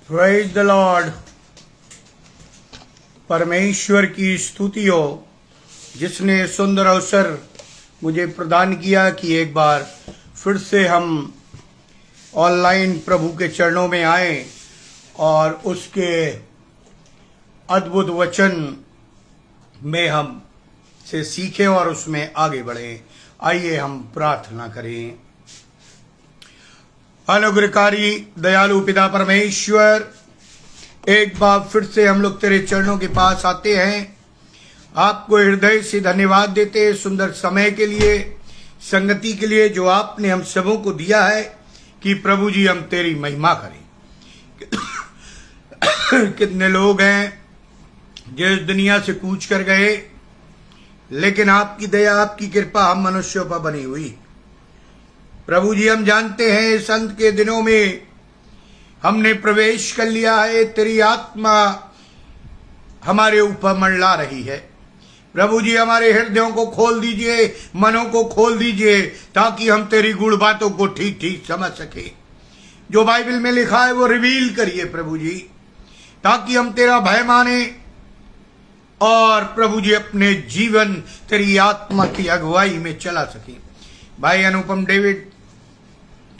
Praise the Lord. परमेश्वर की स्तुति हो जिसने सुंदर अवसर मुझे प्रदान किया कि एक बार फिर से हम ऑनलाइन प्रभु के चरणों में आए और उसके अद्भुत वचन में हम से सीखें और उसमें आगे बढ़ें। आइए हम प्रार्थना करें। अनुग्रहकारी दयालु पिता परमेश्वर, एक बार फिर से हम लोग तेरे चरणों के पास आते हैं। आपको हृदय से धन्यवाद देते हैं सुंदर समय के लिए, संगति के लिए जो आपने हम सबों को दिया है कि प्रभु जी हम तेरी महिमा करें। कितने लोग हैं जो इस दुनिया से कूच कर गए, लेकिन आपकी दया आपकी कृपा हम मनुष्यों पर बनी हुई। प्रभु जी हम जानते हैं इस अंत के दिनों में हमने प्रवेश कर लिया है। तेरी आत्मा हमारे ऊपर मंडला रही है। प्रभु जी हमारे हृदयों को खोल दीजिए, मनों को खोल दीजिए, ताकि हम तेरी गुण बातों को ठीक ठीक समझ सके। जो बाइबल में लिखा है वो रिवील करिए प्रभु जी, ताकि हम तेरा भय माने और प्रभु जी अपने जीवन तेरी आत्मा की अगुवाई में चला सके। भाई अनुपम डेविड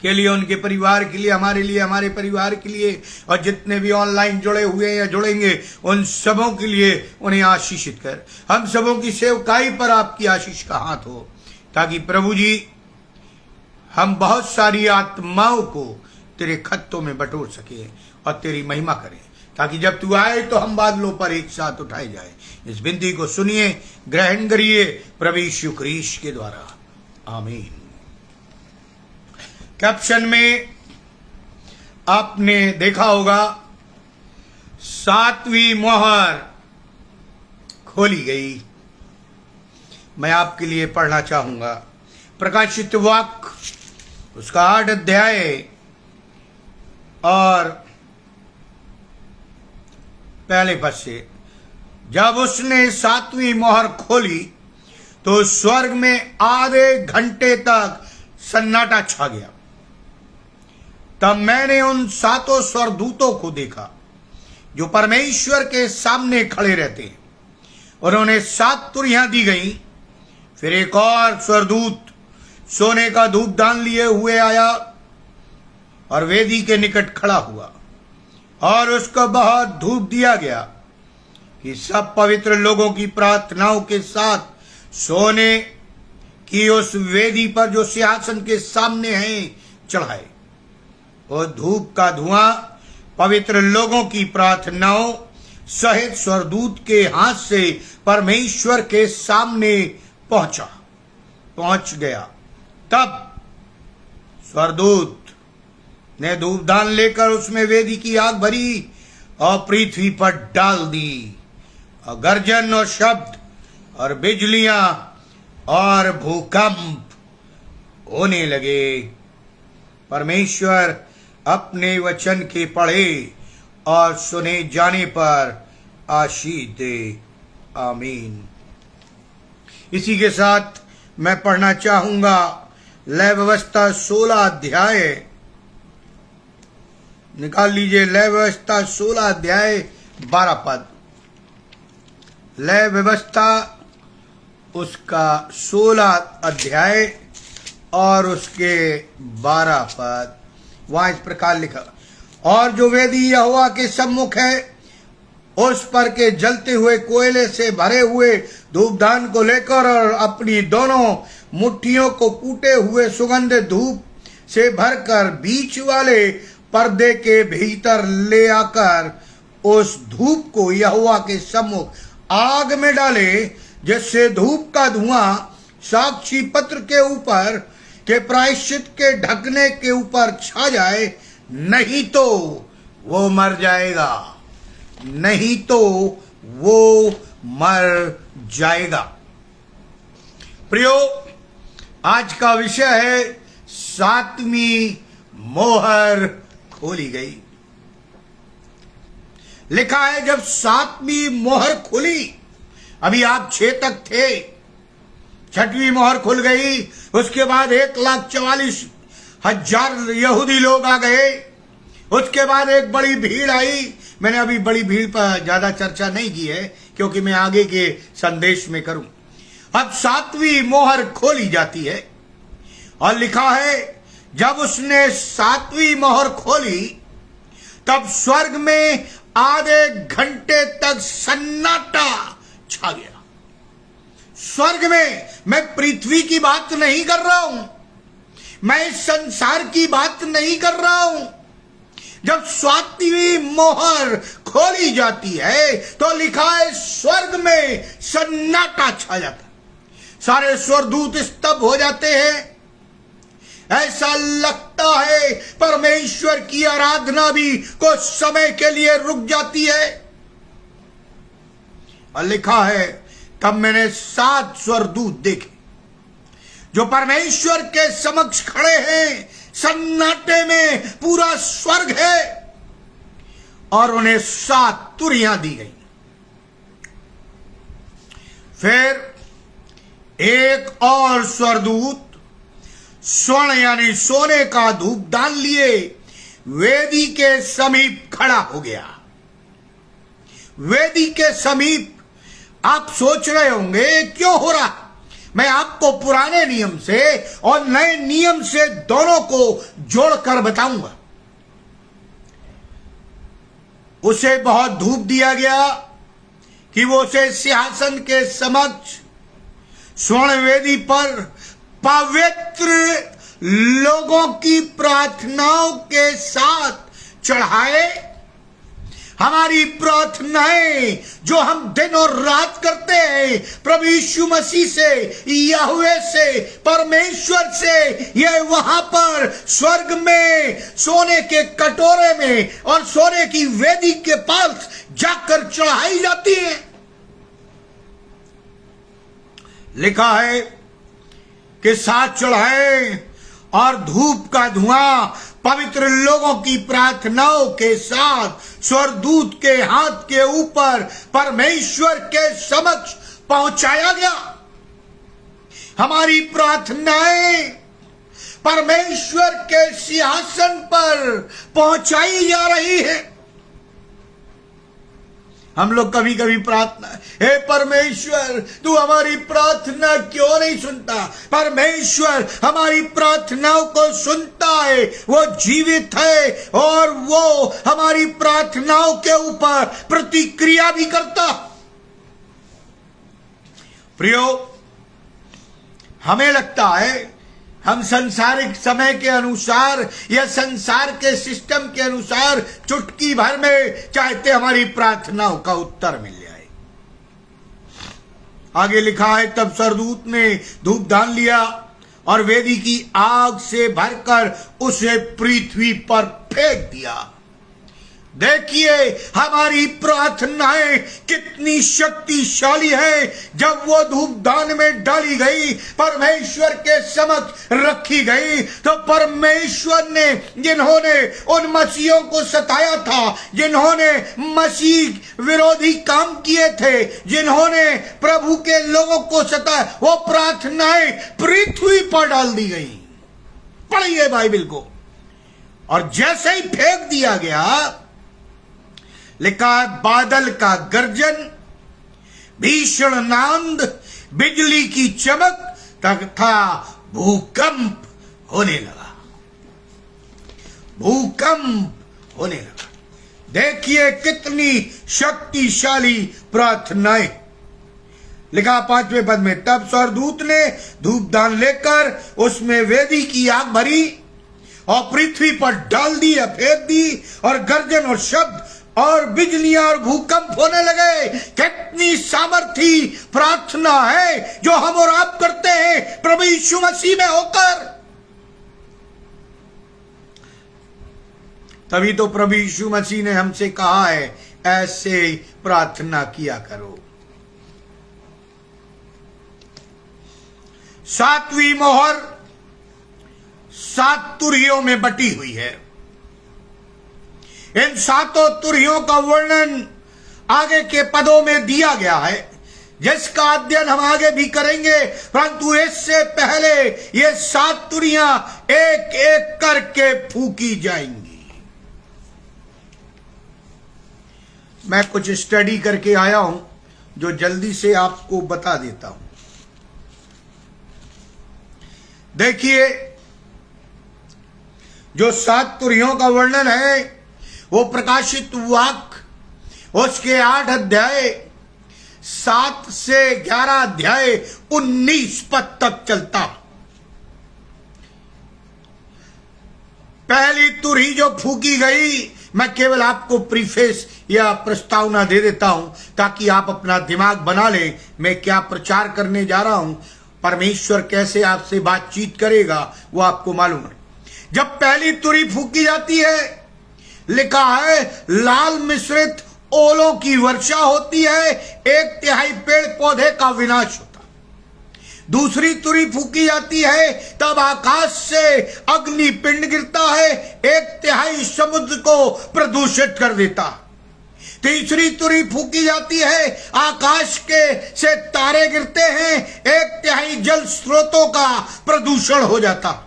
के लिए, उनके परिवार के लिए, हमारे लिए, हमारे परिवार के लिए, और जितने भी ऑनलाइन जुड़े हुए या जुड़ेंगे उन सबों के लिए उन्हें आशीषित कर। हम सबों की सेवकाई पर आपकी आशीष का हाथ हो, ताकि प्रभु जी हम बहुत सारी आत्माओं को तेरे खत्तों में बटोर सके और तेरी महिमा करें, ताकि जब तू आए तो हम बादलों पर एक साथ उठाए जाए। इस विनती को सुनिए, ग्रहण करिए प्रभु यीशु ख्रीस्त के द्वारा, आमीन। कैप्शन में आपने देखा होगा 7वीं मोहर खोली गई। मैं आपके लिए पढ़ना चाहूंगा प्रकाशित वाक्य उसका 8 अध्याय और पहले पद से। जब उसने 7वीं मोहर खोली तो स्वर्ग में आधे घंटे तक सन्नाटा छा गया। तब मैंने उन 7 स्वर्गदूतों को देखा जो परमेश्वर के सामने खड़े रहते हैं। उन्होंने 7 तुरहियां दी गई। फिर एक और स्वर्गदूत सोने का धूपदान लिए हुए आया और वेदी के निकट खड़ा हुआ, और उसको बहुत धूप दिया गया कि सब पवित्र लोगों की प्रार्थनाओं के साथ सोने की उस वेदी पर जो सिंहासन के सामने है चढ़ाए। और धूप का धुआं पवित्र लोगों की प्रार्थनाओं सहित स्वर्गदूत के हाथ से परमेश्वर के सामने पहुंच गया। तब स्वर्गदूत ने धूपदान लेकर उसमें वेदी की आग भरी और पृथ्वी पर डाल दी, और गर्जन और शब्द और बिजलियां और भूकंप होने लगे। परमेश्वर अपने वचन के पढ़े और सुने जाने पर आशीष दे, आमीन। इसी के साथ मैं पढ़ना चाहूंगा लय व्यवस्था 16 अध्याय। निकाल लीजिए लय व्यवस्था 16 अध्याय 12 पद। लय व्यवस्था उसका 16 अध्याय और उसके 12 पद। वहां इस प्रकार लिखा, और जो वेदी यहोवा के सम्मुख है उस पर के जलते हुए कोयले से भरे हुए धूपदान को लेकर और अपनी दोनों मुट्ठियों को कूटे हुए सुगंधित धूप से भरकर बीच वाले पर्दे के भीतर ले आकर उस धूप को यहोवा के सम्मुख आग में डाले, जिससे धूप का धुआं साक्षी पत्र के ऊपर के प्रायश्चित के ढकने के ऊपर छा जाए, नहीं तो वो मर जाएगा, नहीं तो वो मर जाएगा। प्रियो, आज का विषय है 7वीं मोहर खोली गई। लिखा है जब 7वीं मोहर खुली, अभी आप 6 तक थे, 6वीं मोहर खुल गई, उसके बाद 1,44,000 यहूदी लोग आ गए उसके बाद एक बड़ी भीड़ आई। मैंने अभी बड़ी भीड़ पर ज्यादा चर्चा नहीं की है क्योंकि मैं आगे के संदेश में करूं। अब 7वीं मोहर खोली जाती है और लिखा है जब उसने 7वीं मोहर खोली तब स्वर्ग में आधे घंटे तक सन्नाटा छा गया। स्वर्ग में, मैं पृथ्वी की बात नहीं कर रहा हूं, मैं इस संसार की बात नहीं कर रहा हूं। जब 7वीं मोहर खोली जाती है तो लिखा है स्वर्ग में सन्नाटा छा जाता है। सारे स्वर्गदूत स्तब्ध हो जाते हैं। ऐसा लगता है परमेश्वर की आराधना भी कुछ समय के लिए रुक जाती है। और लिखा है तब मैंने 7 स्वर्गदूत देखे जो परमेश्वर के समक्ष खड़े हैं। सन्नाटे में पूरा स्वर्ग है और उन्हें 7 तुरियां दी गई। फिर एक और स्वर्गदूत स्वर्ण यानी सोने का धूपदान लिए वेदी के समीप खड़ा हो गया। वेदी के समीप। आप सोच रहे होंगे क्यों हो रहा। मैं आपको पुराने नियम से और नए नियम से दोनों को जोड़कर बताऊंगा। उसे बहुत धूप दिया गया कि वो उसे सिंहासन के समक्ष स्वर्ण वेदी पर पवित्र लोगों की प्रार्थनाओं के साथ चढ़ाए। हमारी प्रार्थनाएं जो हम दिन और रात करते हैं प्रभु यीशु मसीह से, यहोवे से, परमेश्वर से, ये वहां पर स्वर्ग में सोने के कटोरे में और सोने की वेदी के पास जाकर चढ़ाई जाती है। लिखा है कि 7 चढ़ाए और धूप का धुआं पवित्र लोगों की प्रार्थनाओं के साथ स्वर्गदूत के हाथ के ऊपर परमेश्वर के समक्ष पहुंचाया गया। हमारी प्रार्थनाएं परमेश्वर के सिंहासन पर पहुंचाई जा रही है। हम लोग कभी कभी प्रार्थना, हे परमेश्वर तू हमारी प्रार्थना क्यों नहीं सुनता। परमेश्वर हमारी प्रार्थनाओं को सुनता है, वो जीवित है और वो हमारी प्रार्थनाओं के ऊपर प्रतिक्रिया भी करता। प्रियो, हमें लगता है हम संसारिक समय के अनुसार या संसार के सिस्टम के अनुसार चुटकी भर में चाहते हमारी प्रार्थनाओं का उत्तर मिल जाए। आगे लिखा है तब स्वर्गदूत ने धूपदान लिया और वेदी की आग से भरकर उसे पृथ्वी पर फेंक दिया। देखिए हमारी प्रार्थनाएं कितनी शक्तिशाली है। जब वो धूपदान में डाली गई, परमेश्वर के समक्ष रखी गई, तो परमेश्वर ने जिन्होंने उन मसीहों को सताया था, जिन्होंने मसीह विरोधी काम किए थे, जिन्होंने प्रभु के लोगों को सताया, वो प्रार्थनाएं पृथ्वी पर डाल दी गई। पढ़िए बाइबल को। और जैसे ही फेंक दिया गया, लिखा है बादल का गर्जन, भीषण नांद, बिजली की चमक तथा भूकंप होने लगा। भूकंप होने लगा। देखिए कितनी शक्तिशाली प्रार्थनाएं। लिखा 5वें पद में तब स्वर्गदूत ने धूपदान लेकर उसमें वेदी की आग भरी और पृथ्वी पर डाल दी या फेंक दी, और गर्जन और शब्द और बिजलियां और भूकंप होने लगे। कितनी सामर्थी प्रार्थना है जो हम और आप करते हैं प्रभु यीशु मसीह में होकर। तभी तो प्रभु यीशु मसीह ने हमसे कहा है ऐसे प्रार्थना किया करो। 7वीं मोहर 7 तुरहियों में बटी हुई है। इन 7 तुरहियों का वर्णन आगे के पदों में दिया गया है, जिसका अध्ययन हम आगे भी करेंगे। परंतु इससे पहले ये 7 तुरहियां एक एक करके फूकी जाएंगी। मैं कुछ स्टडी करके आया हूं जो जल्दी से आपको बता देता हूं। देखिए, जो 7 तुरियों का वर्णन है वो प्रकाशित वाक्य उसके 8 अध्याय 7 से 11 अध्याय 19 पद तक चलता। पहली तुरही जो फूकी गई, मैं केवल आपको प्रीफेस या प्रस्तावना दे देता हूं ताकि आप अपना दिमाग बना लें मैं क्या प्रचार करने जा रहा हूं, परमेश्वर कैसे आपसे बातचीत करेगा वो आपको मालूम है। जब पहली तुरही फूकी जाती है, लिखा है लाल मिश्रित ओलों की वर्षा होती है, 1/3 पेड़ पौधे का विनाश होता। दूसरी तुरही फूकी जाती है, तब आकाश से अग्नि पिंड गिरता है, 1/3 समुद्र को प्रदूषित कर देता। तीसरी तुरही फूकी जाती है, आकाश के से तारे गिरते हैं, 1/3 जल स्रोतों का प्रदूषण हो जाता।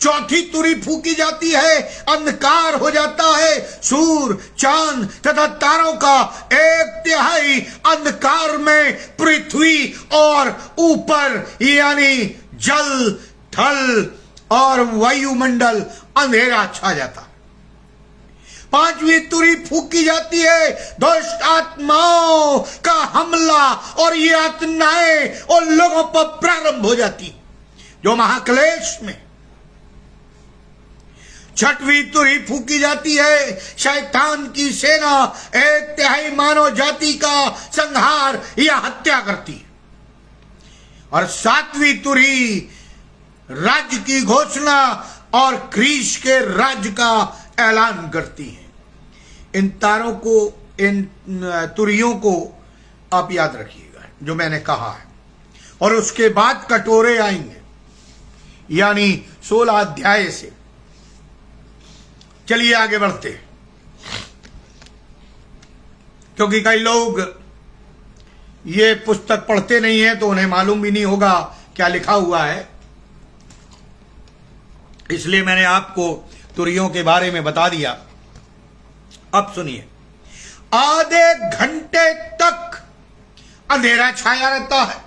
चौथी तुरही फूकी जाती है, अंधकार हो जाता है, सूर्य चांद तथा तारों का 1/3 अंधकार में पृथ्वी और ऊपर यानी जल थल और वायुमंडल अंधेरा छा जाता। पांचवी तुरही फूकी जाती है, दुष्ट आत्माओं का हमला और ये यातनाएं और लोगों पर प्रारंभ हो जाती जो महाक्लेश में। छठवीं तुरही फूकी जाती है, शैतान की सेना 1/3 मानव जाति का संहार या हत्या करती है। और सातवीं तुरही राज्य की घोषणा और क्रीश के राज्य का ऐलान करती है। इन तारों को, इन तुरियों को आप याद रखिएगा जो मैंने कहा है। और उसके बाद कटोरे आएंगे, यानी 16 अध्याय से। चलिए आगे बढ़ते, क्योंकि कई लोग ये पुस्तक पढ़ते नहीं है तो उन्हें मालूम भी नहीं होगा क्या लिखा हुआ है, इसलिए मैंने आपको तुरियों के बारे में बता दिया। अब सुनिए, आधे घंटे तक अंधेरा छाया रहता है,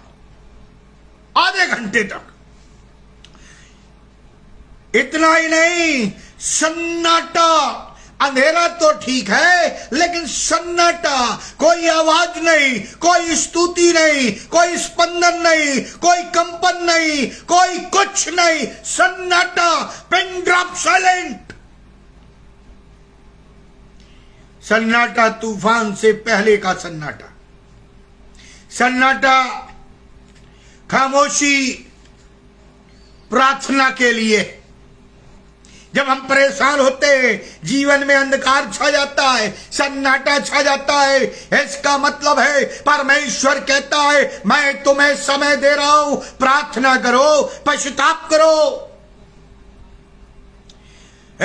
आधे घंटे तक। इतना ही नहीं, सन्नाटा। अंधेरा तो ठीक है, लेकिन सन्नाटा, कोई आवाज नहीं, कोई स्तुति नहीं, कोई स्पंदन नहीं, कोई कंपन नहीं, कोई कुछ नहीं, सन्नाटा, पिन ड्रॉप साइलेंट। सन्नाटा तूफान से पहले का सन्नाटा, सन्नाटा, खामोशी प्रार्थना के लिए। जब हम परेशान होते हैं, जीवन में अंधकार छा जाता है, सन्नाटा छा जाता है, इसका मतलब है परमेश्वर कहता है मैं तुम्हें समय दे रहा हूं, प्रार्थना करो, पश्चाताप करो।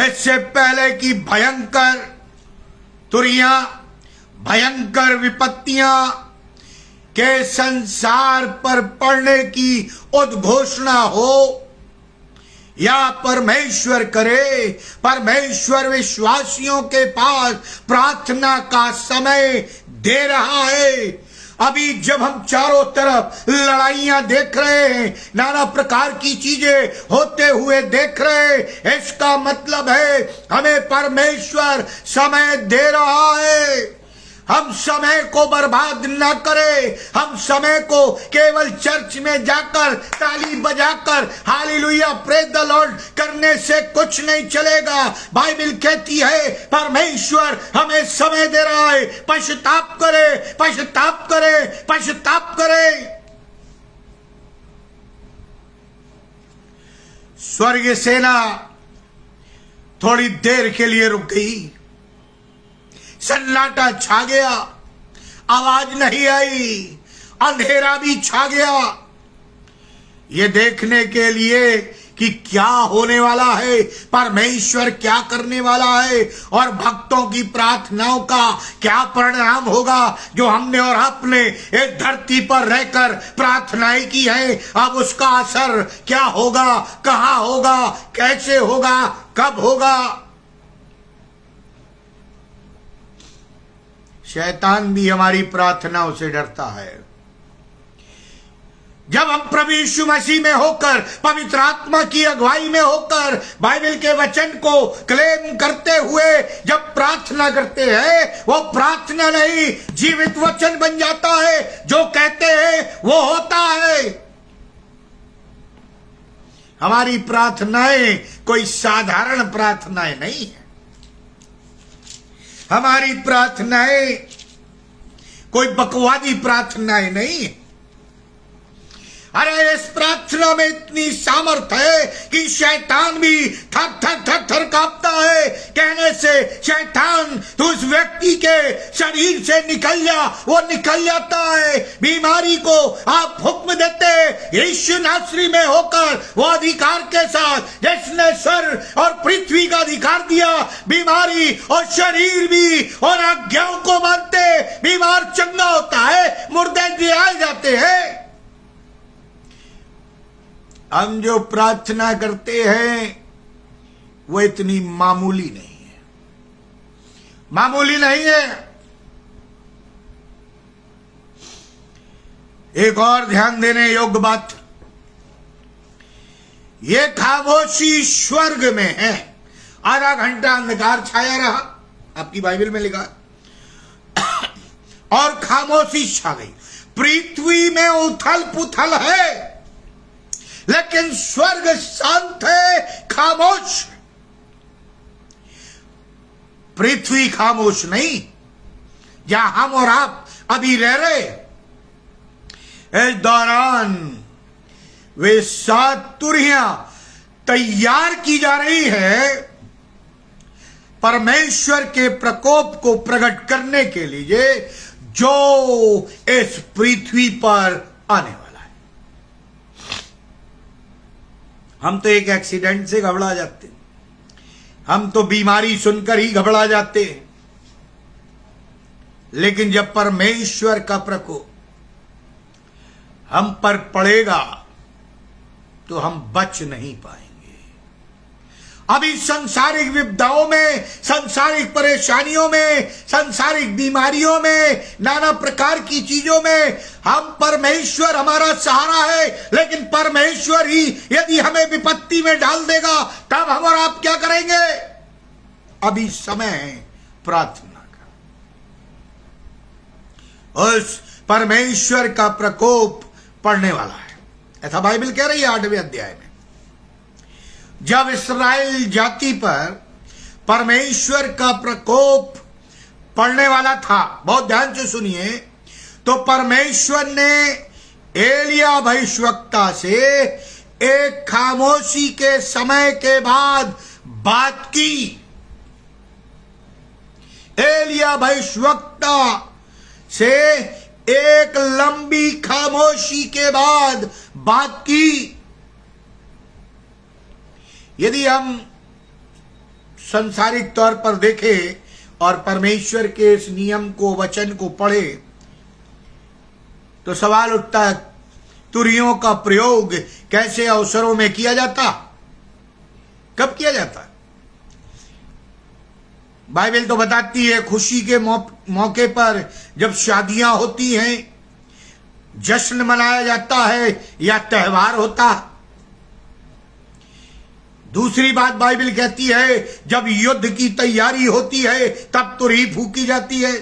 इससे पहले कि भयंकर तुरियां, भयंकर विपत्तियां के संसार पर पड़ने की उद्घोषणा हो या परमेश्वर करे, परमेश्वर विश्वासियों के पास प्रार्थना का समय दे रहा है। अभी जब हम चारों तरफ लड़ाइयां देख रहे हैं, नाना प्रकार की चीजें होते हुए देख रहे हैं, इसका मतलब है हमें परमेश्वर समय दे रहा है। हम समय को बर्बाद न करें, हम समय को केवल चर्च में जाकर ताली बजाकर हालेलुया प्रेज द लॉर्ड करने से कुछ नहीं चलेगा। बाइबल कहती है परमेश्वर हमें समय दे रहा है, पश्चाताप करे, पश्चाताप करे, पश्चाताप करे। स्वर्गीय सेना थोड़ी देर के लिए रुक गई, सन्नाटा छा गया, आवाज नहीं आई, अंधेरा भी छा गया, ये देखने के लिए कि क्या होने वाला है, परमेश्वर क्या करने वाला है और भक्तों की प्रार्थनाओं का क्या परिणाम होगा जो हमने और आपने इस धरती पर रहकर प्रार्थनाएं की है। अब उसका असर क्या होगा, कहां होगा, कैसे होगा, कब होगा। शैतान भी हमारी प्रार्थनाओं से डरता है। जब हम प्रभु यीशु मसीह में होकर, पवित्र आत्मा की अगुवाई में होकर, बाइबल के वचन को क्लेम करते हुए जब प्रार्थना करते हैं, वो प्रार्थना नहीं जीवित वचन बन जाता है। जो कहते हैं वो होता है। हमारी प्रार्थनाएं कोई साधारण प्रार्थनाएं नहीं है। हमारी प्रार्थनाएं कोई बकवादी प्रार्थनाएं नहीं है। अरे इस प्रार्थना में इतनी सामर्थ्य है कि शैतान भी थर थर थर थर कांपता है। कहने से शैतान तो उस व्यक्ति के शरीर से निकल जा, वो निकल जाता है। बीमारी को आप हुक्म देते यीशु नासरी में होकर, वो अधिकार के साथ जिसने स्वर्ग और पृथ्वी का अधिकार दिया, बीमारी और शरीर भी और आज्ञाओं को मानते बीमार चंगा होता है, मुर्दे जियाए जाते हैं। हम जो प्रार्थना करते हैं वो इतनी मामूली नहीं है, मामूली नहीं है। एक और ध्यान देने योग्य बात, ये खामोशी स्वर्ग में है। आधा घंटा अंधकार छाया रहा, आपकी बाइबल में लिखा, और खामोशी छा गई। पृथ्वी में उथल पुथल है, लेकिन स्वर्ग शांत है, खामोश। पृथ्वी खामोश नहीं, जहां हम और आप अभी रह रहे। इस दौरान वे 7 तुरहियां तैयार की जा रही है परमेश्वर के प्रकोप को प्रकट करने के लिए, जो इस पृथ्वी पर आने वाला। हम तो एक एक्सीडेंट से घबरा जाते, हम तो बीमारी सुनकर ही घबरा जाते हैं, लेकिन जब परमेश्वर का प्रकोप हम पर पड़ेगा तो हम बच नहीं पाएंगे। अभी सांसारिक विपदाओं में, सांसारिक परेशानियों में, सांसारिक बीमारियों में, नाना प्रकार की चीजों में हम, परमेश्वर हमारा सहारा है। लेकिन परमेश्वर ही यदि हमें विपत्ति में डाल देगा, तब हम और आप क्या करेंगे? अभी समय है प्रार्थना का। उस परमेश्वर का प्रकोप पड़ने वाला है, ऐसा बाइबल कह रही है 8वें अध्याय में। जब इस्राएल जाति पर परमेश्वर का प्रकोप पड़ने वाला था, बहुत ध्यान से सुनिए, तो परमेश्वर ने एलिया भविष्यवक्ता से एक खामोशी के समय के बाद बात की। एलिया भविष्यवक्ता से एक लंबी खामोशी के बाद बात की। यदि हम सांसारिक तौर पर देखें और परमेश्वर के इस नियम को, वचन को पढ़े, तो सवाल उठता है, तुरहियों का प्रयोग कैसे अवसरों में किया जाता, कब किया जाता? बाइबल तो बताती है खुशी के मौके पर, जब शादियां होती हैं, जश्न मनाया जाता है या त्योहार होता। दूसरी बात बाइबल कहती है, जब युद्ध की तैयारी होती है तब तुरही फूकी जाती है।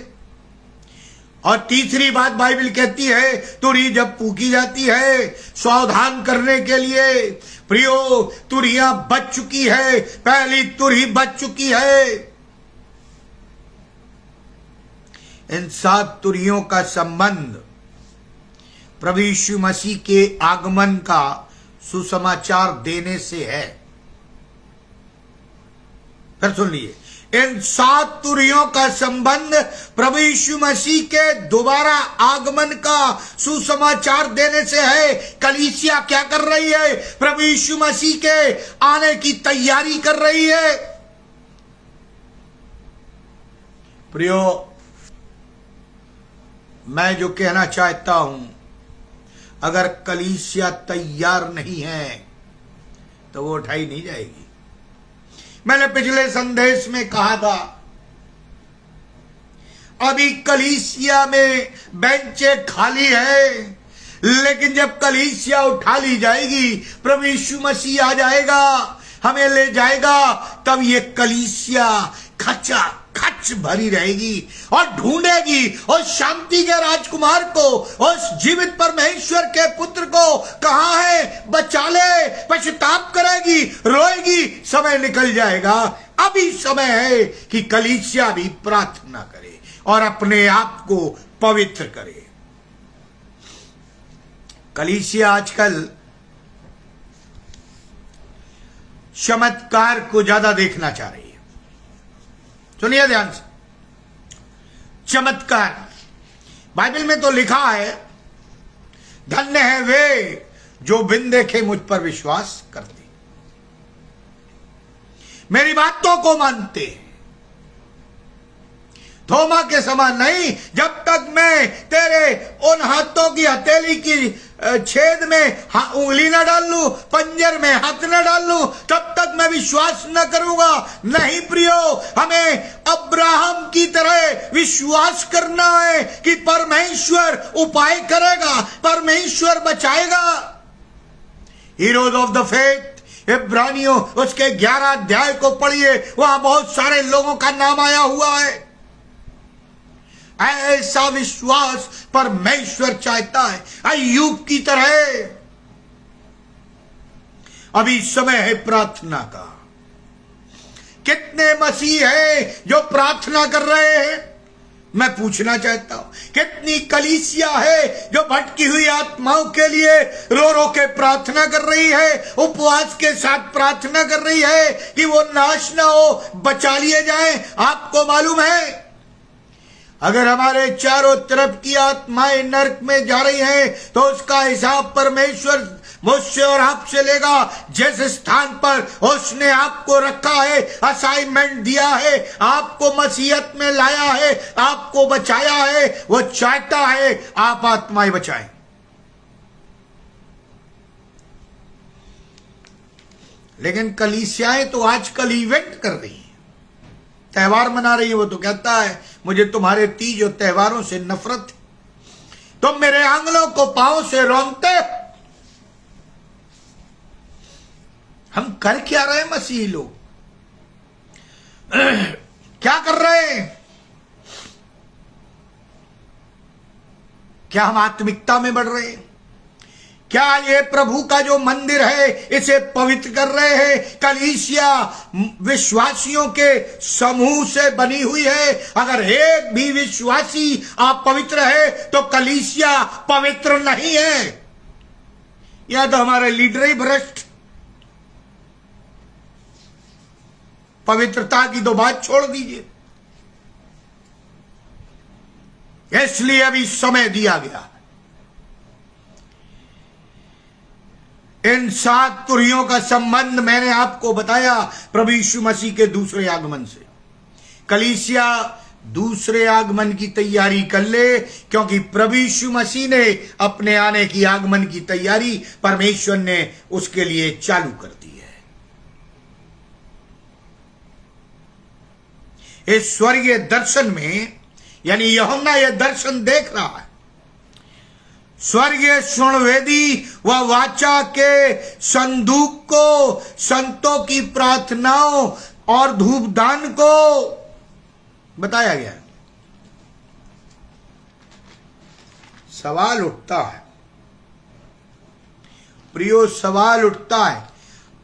और तीसरी बात बाइबल कहती है, तुरही जब फूकी जाती है सावधान करने के लिए, प्रियो तुरहियां बच चुकी है, पहली तुरही बच चुकी है। इन 7 तुरहियों का संबंध प्रभु यीशु मसीह के आगमन का सुसमाचार देने से है। फिर सुन लिए, इन 7 तुरहियों का संबंध प्रभु यीशु मसीह के दोबारा आगमन का सुसमाचार देने से है। कलीसिया क्या कर रही है? प्रभु यीशु मसीह के आने की तैयारी कर रही है। प्रियो, मैं जो कहना चाहता हूं, अगर कलीसिया तैयार नहीं है तो वो उठाई नहीं जाएगी। मैंने पिछले संदेश में कहा था, अभी कलीसिया में बेंचें खाली है, लेकिन जब कलीसिया उठा ली जाएगी, प्रभु यीशु मसीह आ जाएगा, हमें ले जाएगा, तब ये कलीसिया खचा खच भरी रहेगी और ढूंढेगी उस शांति के राजकुमार को, उस जीवित परमेश्वर के पुत्र को। कहां है? बचा ले। पश्चाताप करेगी, रोएगी, समय निकल जाएगा। अभी समय है कि कलीसिया भी प्रार्थना करे और अपने आप को पवित्र करे। कलीसिया आजकल चमत्कार को ज्यादा देखना चाह रही है। सुनिए ध्यान से, चमत्कार। बाइबल में तो लिखा है, धन्य है वे जो बिन देखे मुझ पर विश्वास करते, मेरी बातों को मानते। थोमा के समान नहीं, जब तक मैं तेरे उन हाथों की हथेली की छेद में उंगली न डाल लूं, पंजर में हाथ न डाल लूं, तब तक मैं विश्वास न करूंगा। नहीं प्रियो, हमें अब्राहम की तरह विश्वास करना है कि परमेश्वर उपाय करेगा, परमेश्वर बचाएगा। हीरोज ऑफ द फेथ, इब्रानियों उसके 11 अध्याय को पढ़िए, वहां बहुत सारे लोगों का नाम आया हुआ है। ऐसा विश्वास परमेश्वर चाहता है, अय्यूब की तरह। अभी समय है प्रार्थना का। कितने मसीह हैं जो प्रार्थना कर रहे हैं? मैं पूछना चाहता हूं, कितनी कलीसिया है जो भटकी हुई आत्माओं के लिए रो रो के प्रार्थना कर रही है, उपवास के साथ प्रार्थना कर रही है कि वो नाश ना हो, बचा लिए जाएं। आपको मालूम है, अगर हमारे चारों तरफ की आत्माएं नरक में जा रही हैं, तो उसका हिसाब परमेश्वर मुझसे और आपसे लेगा। जिस स्थान पर उसने आपको रखा है, असाइनमेंट दिया है, आपको मसीहत में लाया है, आपको बचाया है, वो चाहता है आप आत्माएं बचाएं। लेकिन कलीसियाएं तो आजकल इवेंट कर रही हैं, त्योहार मना रही है। वो तो कहता है, मुझे तुम्हारे तीज और त्योहारों से नफरत है, तुम मेरे आंगनों को पांव से रौंदते। हम कर क्या रहे हैं मसीही लोग? क्या कर रहे हैं? क्या हम आत्मिकता में बढ़ रहे हैं? क्या ये प्रभु का जो मंदिर है इसे पवित्र कर रहे हैं? कलीसिया विश्वासियों के समूह से बनी हुई है। अगर एक भी विश्वासी अपवित्र है तो कलीसिया पवित्र नहीं है। या तो हमारे लीडर ही भ्रष्ट। पवित्रता की तो बात छोड़ दीजिए। इसलिए अभी समय दिया गया इन 7 तुरहियों का संबंध मैंने आपको बताया प्रभु यीशु मसीह के दूसरे आगमन से। कलीसिया दूसरे आगमन की तैयारी कर ले, क्योंकि प्रभु यीशु मसीह ने अपने आने की आगमन की तैयारी परमेश्वर ने उसके लिए चालू कर दी है। इस स्वर्गीय दर्शन में, यानी यूहन्ना यह दर्शन देख रहा है, स्वर्गीय स्वर्णवेदी व वाचा के संदूक को, संतों की प्रार्थनाओं और धूपदान को बताया गया। सवाल उठता है प्रियो, सवाल उठता है,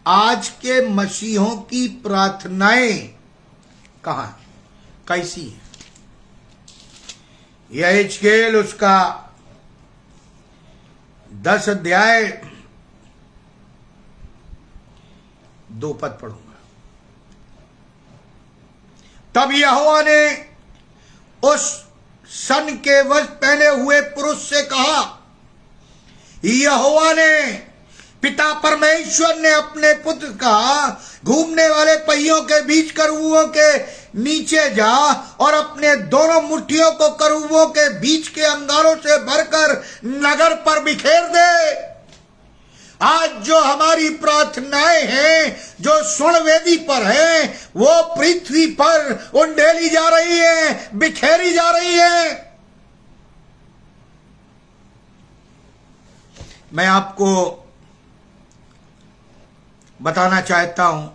आज के मसीहों की प्रार्थनाएं कहां, कैसी है? यह हिजकेल उसका 10 अध्याय 2 पद पढ़ूंगा। तब यहोवा ने उस सन के वस्त्र पहने हुए पुरुष से कहा, यहोवा ने, पिता परमेश्वर ने अपने पुत्र का घूमने वाले पहियों के बीच करूबों के नीचे जा और अपने दोनों मुट्ठियों को करूबों के बीच के अंगारों से भरकर नगर पर बिखेर दे। आज जो हमारी प्रार्थनाएं हैं जो स्वर्ण वेदी पर है, वो पृथ्वी पर उंडेली जा रही है, बिखेरी जा रही है। मैं आपको बताना चाहता हूं,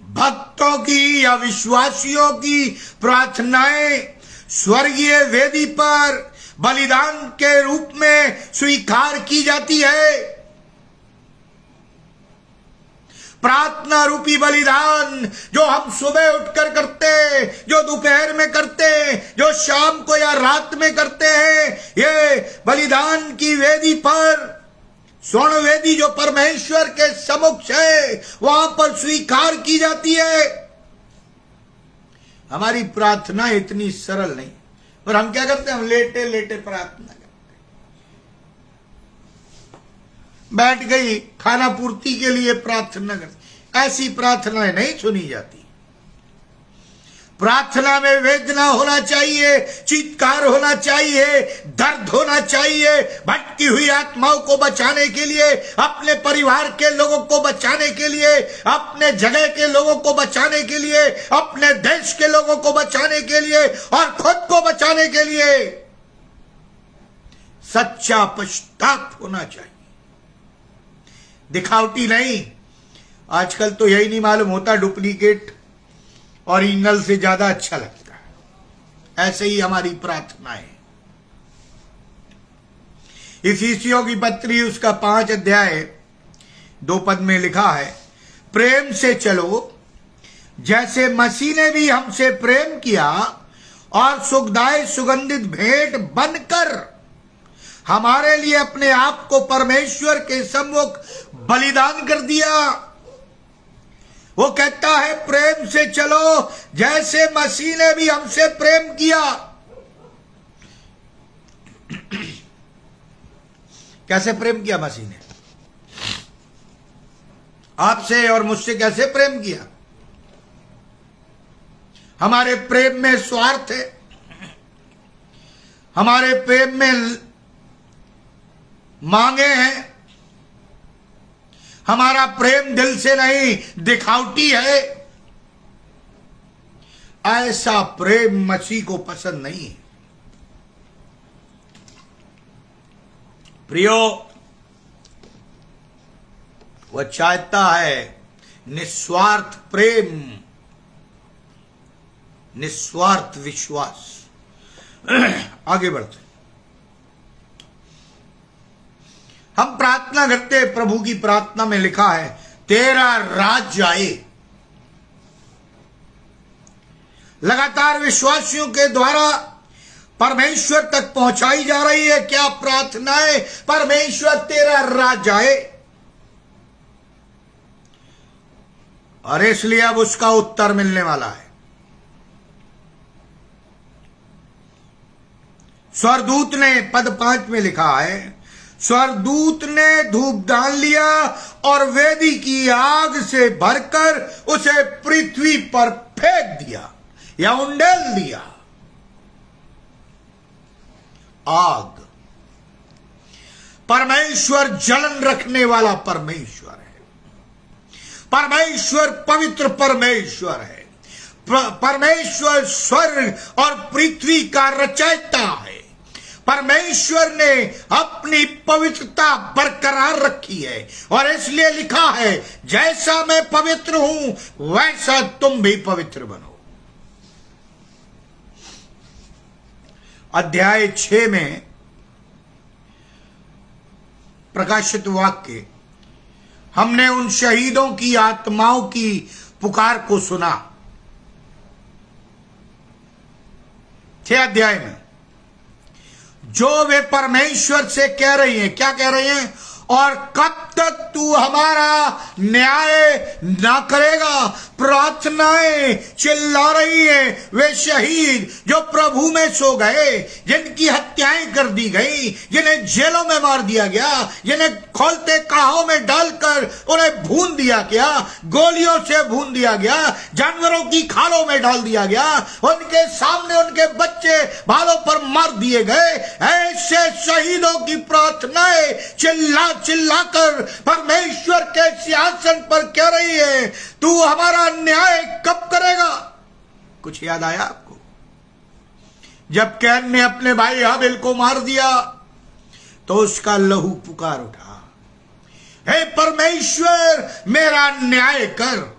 भक्तों की या विश्वासियों की प्रार्थनाएं स्वर्गीय वेदी पर बलिदान के रूप में स्वीकार की जाती है। प्रार्थना रूपी बलिदान जो हम सुबह उठकर करते, जो दोपहर में करते, जो शाम को या रात में करते हैं, ये बलिदान की वेदी पर, स्वर्ण वेदी जो परमेश्वर के सम्मुख है, वहां पर स्वीकार की जाती है। हमारी प्रार्थना इतनी सरल नहीं, पर हम क्या करते हैं? हम लेटे लेटे प्रार्थना करते, बैठ गई खाना पूर्ति के लिए प्रार्थना करते। ऐसी प्रार्थनाएं नहीं सुनी जाती। प्रार्थना में वेदना होना चाहिए, चित्कार होना चाहिए, दर्द होना चाहिए। भटकी हुई आत्माओं को बचाने के लिए, अपने परिवार के लोगों को बचाने के लिए, अपने जगह के लोगों को बचाने के लिए, अपने देश के लोगों को बचाने के लिए और खुद को बचाने के लिए सच्चा पश्चाताप होना चाहिए, दिखावटी नहीं। आजकल तो यही नहीं मालूम होता, डुप्लीकेट ओरिजिनल से ज्यादा अच्छा लगता है। ऐसे ही हमारी प्रार्थनाएं। इफिसियों की पत्री उसका 5 अध्याय 2 पद में लिखा है, प्रेम से चलो जैसे मसीह ने भी हमसे प्रेम किया और सुखदायक सुगंधित भेंट बनकर हमारे लिए अपने आप को परमेश्वर के सम्मुख बलिदान कर दिया। वो कहता है प्रेम से चलो जैसे मसीह ने भी हमसे प्रेम किया। कैसे प्रेम किया मसीह ने? आपसे और मुझसे कैसे प्रेम किया? हमारे प्रेम में स्वार्थ है, हमारे प्रेम में मांगे हैं, हमारा प्रेम दिल से नहीं दिखावटी है। ऐसा प्रेम मसीह को पसंद नहीं है। प्रियो, वह चाहता है निस्वार्थ प्रेम, निस्वार्थ विश्वास। आगे बढ़ते हम प्रार्थना करते। प्रभु की प्रार्थना में लिखा है, तेरा राज्य आए। लगातार विश्वासियों के द्वारा परमेश्वर तक पहुंचाई जा रही है क्या प्रार्थनाएं? परमेश्वर तेरा राज्य आए। और इसलिए अब उसका उत्तर मिलने वाला है। स्वर्गदूत ने पद 5 में लिखा है, स्वर्गदूत ने धूप डाल लिया और वेदी की आग से भरकर उसे पृथ्वी पर फेंक दिया या उंडेल दिया। आग, परमेश्वर जलन रखने वाला परमेश्वर है। परमेश्वर पवित्र परमेश्वर है। परमेश्वर स्वर्ग और पृथ्वी का रचयिता है। परमेश्वर ने अपनी पवित्रता बरकरार रखी है और इसलिए लिखा है, जैसा मैं पवित्र हूं वैसा तुम भी पवित्र बनो। अध्याय 6 में प्रकाशित वाक्य, हमने उन शहीदों की आत्माओं की पुकार को सुना। 6 अध्याय में जो वे परमेश्वर से कह रही हैं, क्या कह रही हैं? और कब तक तू हमारा न्याय ना करेगा। प्रार्थनाएं चिल्ला रही है वे शहीद जो प्रभु में सो गए, जिनकी हत्याएं कर दी गई, जिन्हें जेलों में मार दिया गया, जिन्हें खोलते कड़ाहों में डालकर उन्हें भून दिया गया, गोलियों से भून दिया गया, जानवरों की खालों में डाल दिया गया, उनके सामने उनके बच्चे भालों पर मार दिए गए। ऐसे शहीदों की प्रार्थनाएं चिल्ला चिल्ला कर परमेश्वर के सिंहासन पर कह रही है, तू हमारा न्याय कब करेगा। कुछ याद आया आपको जब कैन ने अपने भाई हाबिल को मार दिया तो उसका लहू पुकार उठा, हे परमेश्वर मेरा न्याय कर।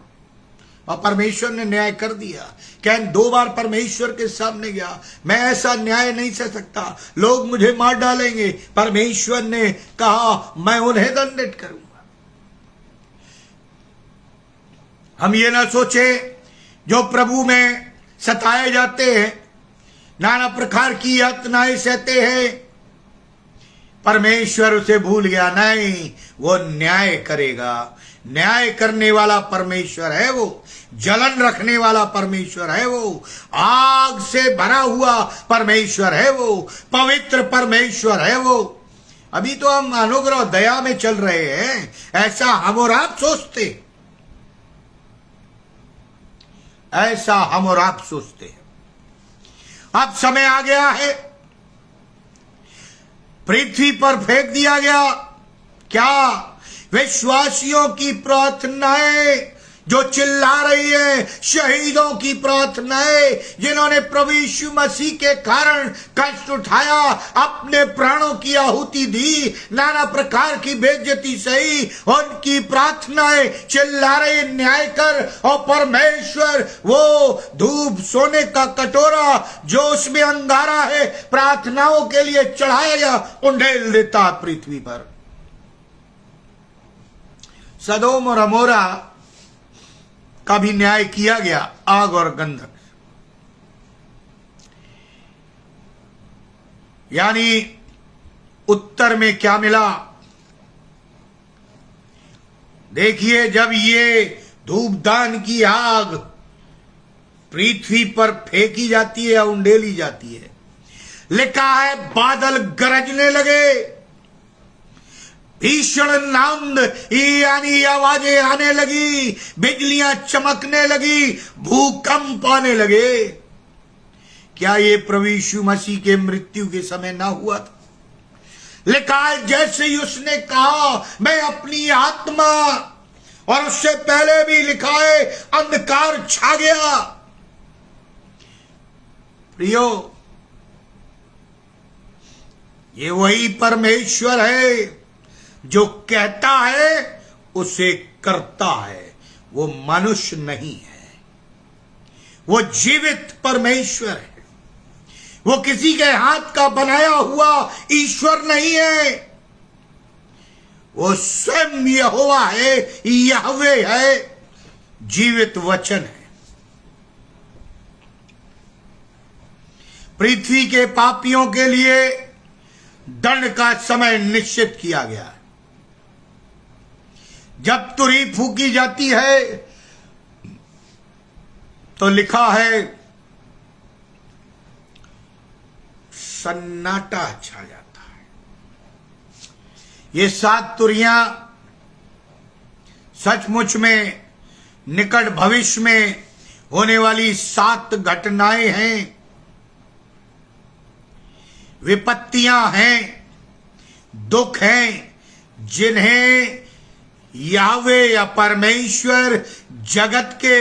और परमेश्वर ने न्याय कर दिया। कैन 2 बार परमेश्वर के सामने गया, मैं ऐसा न्याय नहीं सह सकता, लोग मुझे मार डालेंगे। परमेश्वर ने कहा मैं उन्हें दंडित करूंगा। हम ये ना सोचे जो प्रभु में सताए जाते हैं, नाना प्रकार की यातनाएं सहते हैं, परमेश्वर उसे भूल गया। नहीं, वो न्याय करेगा। न्याय करने वाला परमेश्वर है वो, जलन रखने वाला परमेश्वर है वो, आग से भरा हुआ परमेश्वर है वो, पवित्र परमेश्वर है वो। अभी तो हम अनुग्रह दया में चल रहे हैं, ऐसा हम और आप सोचते, ऐसा हम और आप सोचते हैं। अब समय आ गया है, पृथ्वी पर फेंक दिया गया क्या विश्वासियों की प्रार्थनाएं जो चिल्ला रही है, शहीदों की प्रार्थनाएं जिन्होंने प्रभु यीशु मसीह के कारण कष्ट उठाया, अपने प्राणों की आहुति दी, नाना प्रकार की बेइज्जती सही, उनकी प्रार्थनाएं चिल्ला रही न्याय कर। और परमेश्वर वो धूप सोने का कटोरा जो उसमें अंगारा है प्रार्थनाओं के लिए चढ़ाया गया, उंडेल देता पृथ्वी पर। सदोम और अमोरा का भी न्याय किया गया, आग और गंधक। यानी उत्तर में क्या मिला? देखिए, जब ये धूपदान की आग पृथ्वी पर फेंकी जाती है या उंडेली जाती है, लिखा है बादल गरजने लगे, भीषण नांद यानी आवाजें आने लगी, बिजलियां चमकने लगी, भूकंप आने लगे। क्या ये प्रभु यीशु मसीह के मृत्यु के समय ना हुआ था? लिखा है जैसे ही उसने कहा मैं अपनी आत्मा, और उससे पहले भी लिखा है अंधकार छा गया। प्रियो, ये वही परमेश्वर है जो कहता है उसे करता है, वो मनुष्य नहीं है, वो जीवित परमेश्वर है, वो किसी के हाथ का बनाया हुआ ईश्वर नहीं है, वो स्वयं यहोवा है, यहवे है, जीवित वचन है। पृथ्वी के पापियों के लिए दंड का समय निश्चित किया गया है। जब तुरही फूकी जाती है तो लिखा है सन्नाटा छा जाता है। ये 7 तुरहियां सचमुच में निकट भविष्य में होने वाली 7 घटनाएं हैं, विपत्तियां हैं, दुख हैं, जिन्हें यावे या परमेश्वर जगत के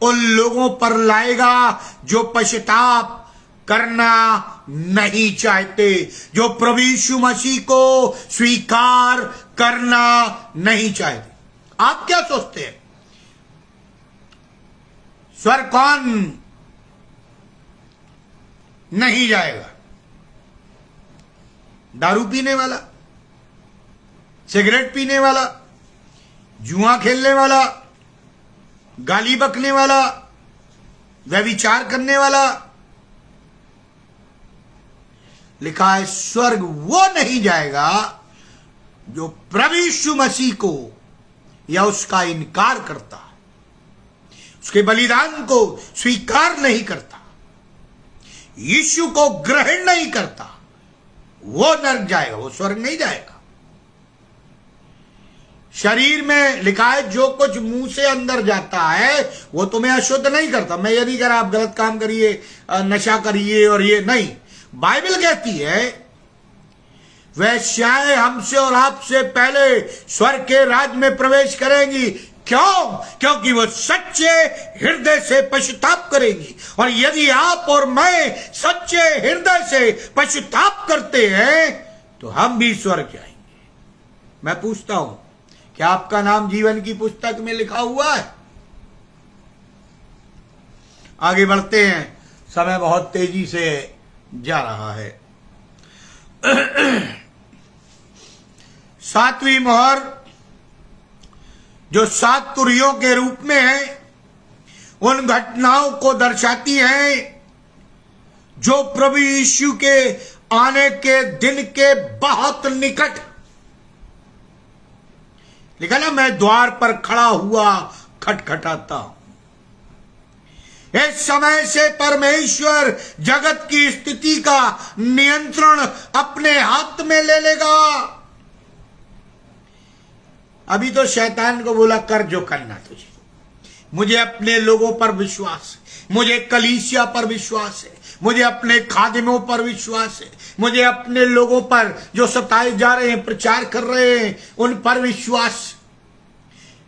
उन लोगों पर लाएगा जो पश्चाताप करना नहीं चाहते, जो प्रभु यीशु मसीह को स्वीकार करना नहीं चाहते। आप क्या सोचते हैं? स्वर्ग कौन नहीं जाएगा? दारू पीने वाला, सिगरेट पीने वाला, जुआ खेलने वाला, गाली बकने वाला, व्यभिचार करने वाला। लिखा है स्वर्ग वो नहीं जाएगा जो प्रभु यीशु मसीह को या उसका इनकार करता है, उसके बलिदान को स्वीकार नहीं करता, यीशु को ग्रहण नहीं करता, वो नरक जाएगा, वो स्वर्ग नहीं जाएगा। शरीर में लिखा है जो कुछ मुंह से अंदर जाता है वो तुम्हें अशुद्ध नहीं करता। मैं ये नहीं कह रहा आप गलत काम करिए, नशा करिए और ये नहीं। बाइबल कहती है वैश्याएं हमसे और आपसे पहले स्वर्ग के राज्य में प्रवेश करेंगी। क्यों? क्योंकि वो सच्चे हृदय से पश्चाताप करेंगी। और यदि आप और मैं सच्चे हृदय से पश्चाताप करते हैं तो हम भी स्वर्ग जाएंगे। मैं पूछता हूं, क्या आपका नाम जीवन की पुस्तक में लिखा हुआ है? आगे बढ़ते हैं, समय बहुत तेजी से जा रहा है। 7वीं मोहर जो 7 तुरहियों के रूप में है, उन घटनाओं को दर्शाती है जो प्रभु यीशु के आने के दिन के बहुत निकट। लिखा ना, मैं द्वार पर खड़ा हुआ खटखटाता हूं। इस समय से परमेश्वर जगत की स्थिति का नियंत्रण अपने हाथ में ले लेगा। अभी तो शैतान को बोला कर जो करना तुझे, मुझे अपने लोगों पर विश्वास है, मुझे कलीसिया पर विश्वास है, मुझे अपने खादिमों पर विश्वास है, मुझे अपने लोगों पर जो सताए जा रहे हैं, प्रचार कर रहे हैं, उन पर विश्वास।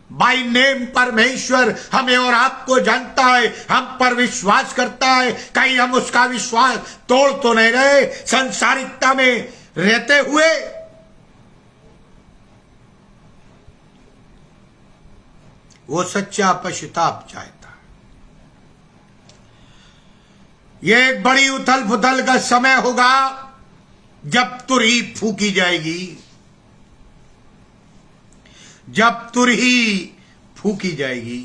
बाय नेम परमेश्वर हमें और आपको जानता है, हम पर विश्वास करता है। कहीं हम उसका विश्वास तोड़ तो नहीं रहे संसारिकता में रहते हुए। वो सच्चा पश्चाताप चाहता है। यह एक बड़ी उथल पुथल का समय होगा जब तुरही फूकी जाएगी, जब तुरही फूकी जाएगी।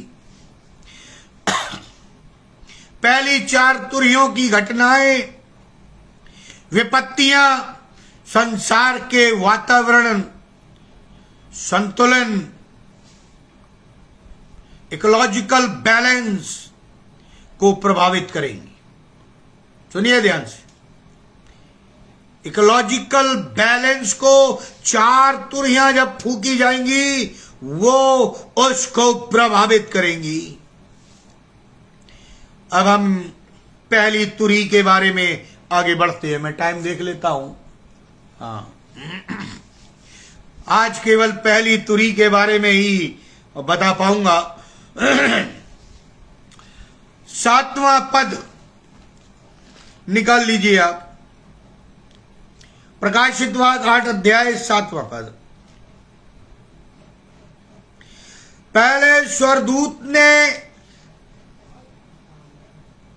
पहली 4 तुरहियों की घटनाएं, विपत्तियां संसार के वातावरण संतुलन, इकोलॉजिकल बैलेंस को प्रभावित करेंगी। सुनिए ध्यान से, इकोलॉजिकल बैलेंस को 4 तुरहियां जब फूकी जाएंगी वो उसको प्रभावित करेंगी। अब हम पहली तुरही के बारे में आगे बढ़ते हैं। मैं टाइम देख लेता हूं। हाँ, आज केवल पहली तुरही के बारे में ही बता पाऊंगा। 7वां पद निकाल लीजिए आप, प्रकाशित वाक्य 8 अध्याय 7वां पद। पहले स्वर्गदूत ने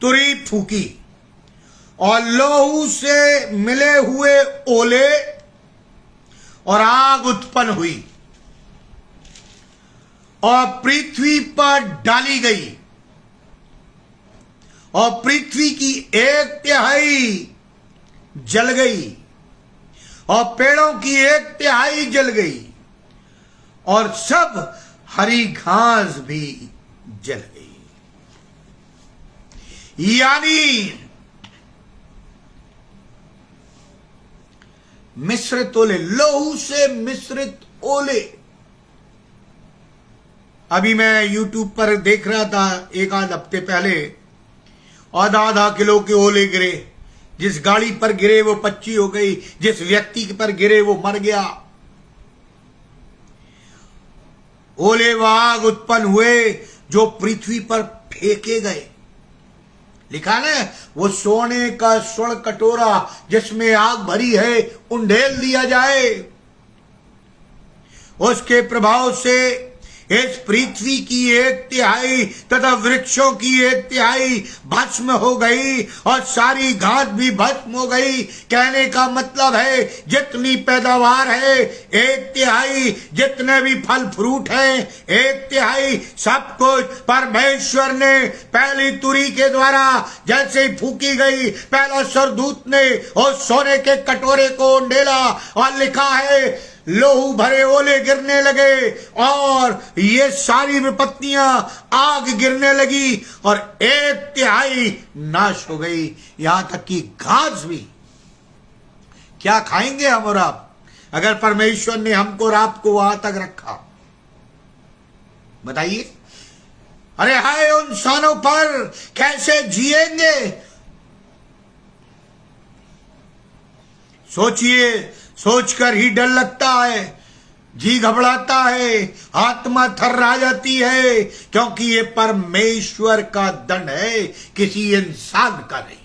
तुरही फूकी और लहू से मिले हुए ओले और आग उत्पन्न हुई और पृथ्वी पर डाली गई, और पृथ्वी की 1/3 जल गई और पेड़ों की 1/3 जल गई और सब हरी घास भी जल गई। यानी मिश्रित ओले, लहू से मिश्रित ओले। अभी मैं YouTube पर देख रहा था एक आध हफ्ते पहले, आधा किलो के ओले गिरे। जिस गाड़ी पर गिरे वो पच्ची हो गई, जिस व्यक्ति पर गिरे वो मर गया। ओले व आग उत्पन्न हुए जो पृथ्वी पर फेंके गए। लिखा ना, वो सोने का स्वर्ण कटोरा जिसमें आग भरी है उंडेल दिया जाए। उसके प्रभाव से इस पृथ्वी की 1/3 तथा वृक्षों की 1/3 भस्म हो गई और सारी घास भी भस्म हो गई। कहने का मतलब है जितनी पैदावार है 1/3, जितने भी फल फ्रूट हैं 1/3, सब कुछ परमेश्वर ने पहली तुरही के द्वारा जैसे ही फूकी गई, पहला स्वर्गदूत ने उस सोने के कटोरे को उंडेला और लिखा है लोहू भरे ओले गिरने लगे और ये सारी विपत्तियां आग गिरने लगी और 1/3 नाश हो गई, यहां तक कि घास भी। क्या खाएंगे हम और आप अगर परमेश्वर ने हमको और आपको वहां तक रखा? बताइए। अरे हाय उन इंसानों पर, कैसे जिएंगे? सोचिए, सोचकर ही डर लगता है, जी घबराता है, आत्मा थर्रा जाती है, क्योंकि ये परमेश्वर का दंड है, किसी इंसान का नहीं।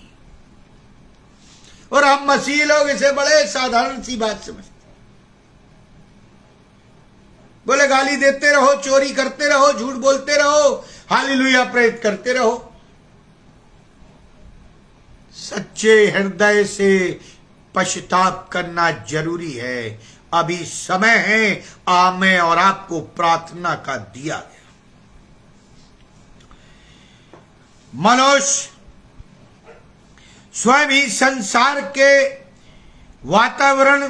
और हम मसीह लोग इसे बड़े साधारण सी बात समझते, बोले गाली देते रहो, चोरी करते रहो, झूठ बोलते रहो, हालेलुया प्रेरित करते रहो। सच्चे हृदय से पश्चाताप करना जरूरी है। अभी समय है आमे और आपको प्रार्थना का दिया गया। मनुष्य स्वयं ही संसार के वातावरण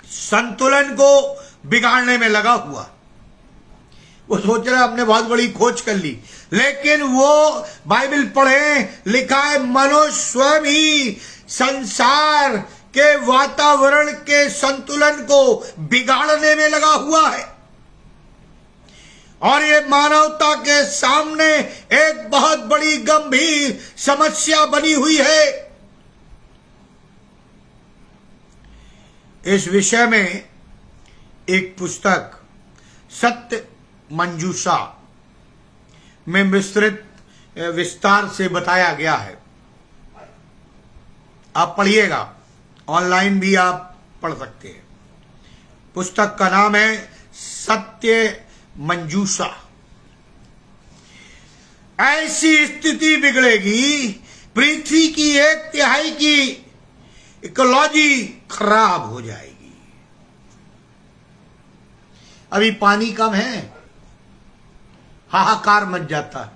संतुलन को बिगाड़ने में लगा हुआ। वो सोच रहा हमने बहुत बड़ी खोज कर ली, लेकिन वो बाइबल पढ़े, लिखा है मनुष्य स्वयं ही संसार के वातावरण के संतुलन को बिगाड़ने में लगा हुआ है। और ये मानवता के सामने एक बहुत बड़ी गंभीर समस्या बनी हुई है। इस विषय में एक पुस्तक सत्य मंजूषा में विस्तार से बताया गया है। आप पढ़िएगा, ऑनलाइन भी आप पढ़ सकते हैं। पुस्तक का नाम है सत्य मंजूषा। ऐसी स्थिति बिगड़ेगी, पृथ्वी की 1/3 की इकोलॉजी खराब हो जाएगी। अभी पानी कम है, हाहाकार मच जाता है।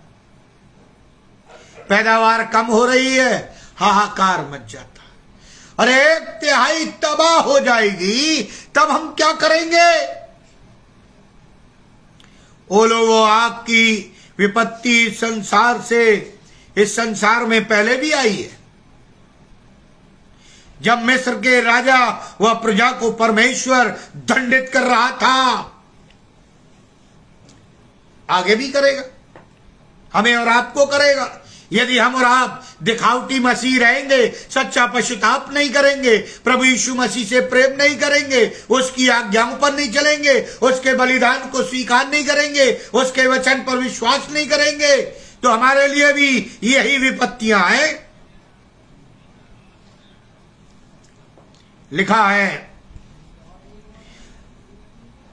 पैदावार कम हो रही है, हाहाकार मच जाता है। अरे 1/3 तबाह हो जाएगी, तब हम क्या करेंगे? ओलो आग की विपत्ति संसार से, इस संसार में पहले भी आई है। जब मिस्र के राजा व प्रजा को परमेश्वर दंडित कर रहा था, आगे भी करेगा, हमें और आपको करेगा। यदि हम और आप दिखावटी मसीह रहेंगे, सच्चा पश्चाताप नहीं करेंगे, प्रभु यीशु मसीह से प्रेम नहीं करेंगे, उसकी आज्ञाओं पर नहीं चलेंगे, उसके बलिदान को स्वीकार नहीं करेंगे, उसके वचन पर विश्वास नहीं करेंगे, तो हमारे लिए भी यही विपत्तियां हैं। लिखा है,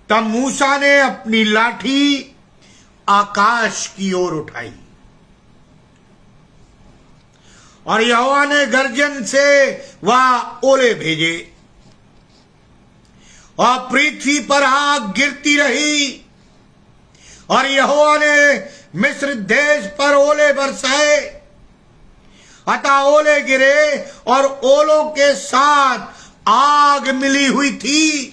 तब मूसा ने अपनी लाठी आकाश की ओर उठाई और यहोवा ने गर्जन से वह ओले भेजे और पृथ्वी पर आग गिरती रही और यहोवा ने मिस्र देश पर ओले बरसाए। अतः ओले गिरे और ओलों के साथ आग मिली हुई थी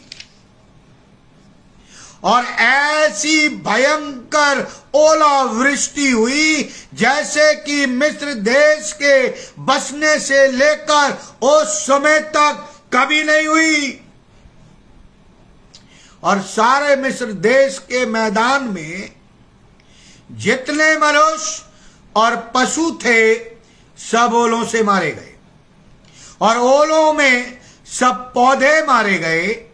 और ऐसी भयंकर ओला वृष्टि हुई जैसे कि मिस्र देश के बसने से लेकर उस समय तक कभी नहीं हुई। और सारे मिस्र देश के मैदान में जितने मनुष्य और पशु थे सब ओलों से मारे गए और ओलों में सब पौधे मारे गए